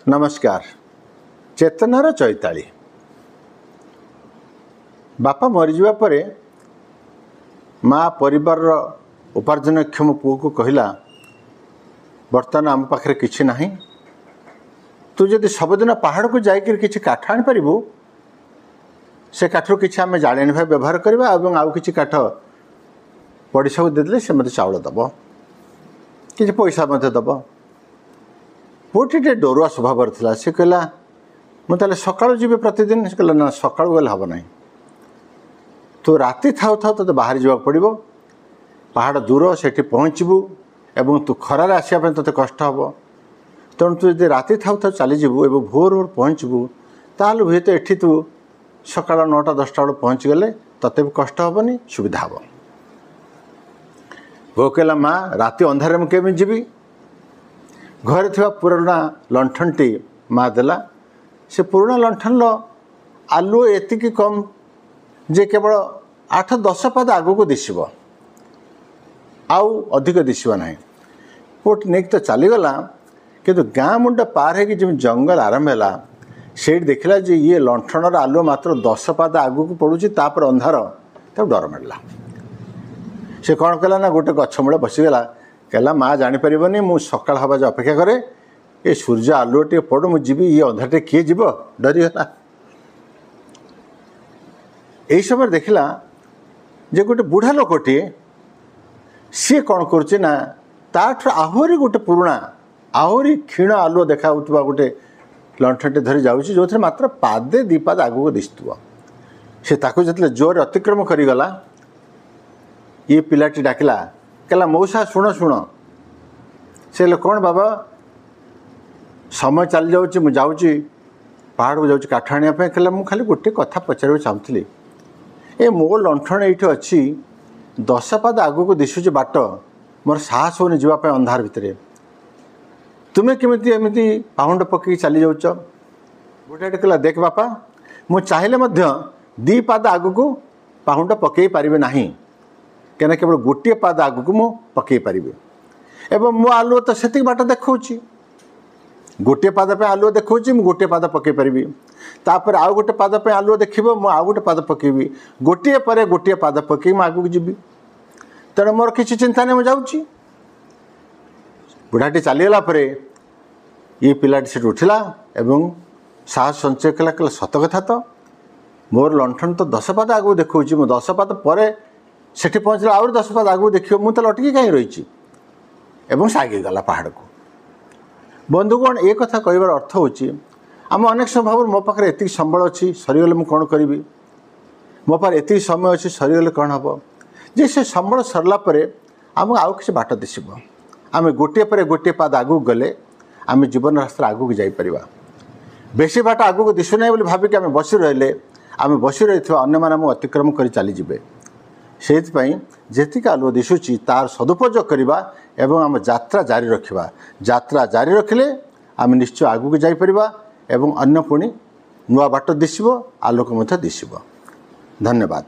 नमस्कार। चेतनार चैताली बापा मरीजा पर माँ परिवार उपार्जनक्षम पुओ को कहला बर्तमान आम पाखे किसी ना तू जदि सबुदिन पहाड़ को जाकर किसी काठ आनी पारू से काठर किसी आम जाड़े भाई व्यवहार करवा आउ कि काठ पड़ोसा को देदेले से मत चाउल दब कि पैसा मत दब। पुटी टे डरुआ स्वभाव था सी कहला मुझे सका जी प्रतिदिन से कहला ना सका गले हम ना तू राति थाऊ थाऊ तो बाहर जावाक पड़ो पहाड़ दूर से पहुँचबू एवं तू खरार आसपा ते कष्ट हम तेणु तू जब राति थाऊ थाऊ चलीजु एवं भोर भोर पहुँचबू ताल हुए तो ये तू सका 9टा 10टा बेल पहुँच गले तते भी कष्ट हेनी सुविधा हम। वो कहला माँ राति अंधारे मुझे केमी जीवी घरे थिबा पुराना लंठन टी माँ देला से पुराना लंठन आलु एतिकी कम जे केवल 8-10 पाद आगु को दिशब आउ अधिक दिशब ना पुट नहीं तो चलीगला किंतु गाँ मुंड पार है जब जंगल आरंभ है से देखला जे ये लंठन आलु मात्र 10 पाद आगु को पड़ुची तापर अंधार तब डर मारला से कौन कला ना गोटे गछ मूल बसीगला कहला माँ जानीपारे मु सका हवा जो अपेक्षा करे ये सूर्य आलुओ टे पड़ो मुझे ये अंधारे किए जीव डरीगला। यही समय देखला जे गोटे बुढ़ा लोकटे सी कौन करुचे ना ताठ आहरी गोटे पुराणा आहरी क्षीण आलुओ देखा गोटे लंठनटे धरी जाऊँगी जो थे मात्र पादे 2 पाद आगू को दिशुव से जो जोर अतिक्रम करीगला ये पिलाटी डाकिला कहला मौसा शुण शुण से कौन बाबा समय चली जाऊँगी मुझे जाऊँगी पहाड़ को जाऊँगी काठ आने कहला मुझे खाली गोटे कथा पचार चाहूँगी ए मो लंठन ये अच्छी 10 पाद आगू को दिशुचे बाट मोर साहस होनी जावाई अंधार भितर तुम्हें केमी एमती पाउंड पकई चली जाऊच बुढ़ाटे कहला देख बापा मुझे चाहिए 2 पाद आगू को पाउंड पकई पारे ना क्या केवल गोटे पाद आगू को मु पकई पारि एवं मो आलुओ तो से बाट देखा गोटे पाद पे आलुओ देखा गोटे पाद पकई पारि तापर आउ गोटे पाद पे आलुओ देखो मु आउ गोटे पाद पकईबी गोटे पर गोटे पाद पकई मु आगू जी तेणु मोर किसी चिंता नहीं मुझे बुढ़ाटी चलीगला ये पिलाटी से उठिला एवं साहस संचय कला कहला सत कथा तो मोर लंठन तो 10 पाद आगू देखा 10 पाद पर से पहुँचला आउर 10 पाद आगू देखिए मुझे लटकी कहीं रही एवं सागे गला पहाड़ को। बंधुगण ये कथा कहबार अर्थ होची आम अनेक समय भाव मो पाखे एति संबल अच्छी सरीगले मुझे कौन करी मो पाखे एति समय अच्छी सरीगले कौन हम जे से संबल सरला आमको आउ किसी बाट दिशब आम गोटे पर गोटे पाद आगू गले आम जीवन रास्ता आगू जापर बेसी बाट आगू को दिशु ना भाविक आम बसी रही आम बसी रही अन्य मैंने अतिक्रम कर चलीजे से जेतिक आलुओ दिशुची तार सदुपयोग करवा एवं आम यात्रा जारी रखा यात्रा जारी रखिले आम निश्चय आगू को जापर एवं अन्य पुणी नुआ बाट दिशब आलोक दिशब। धन्यवाद।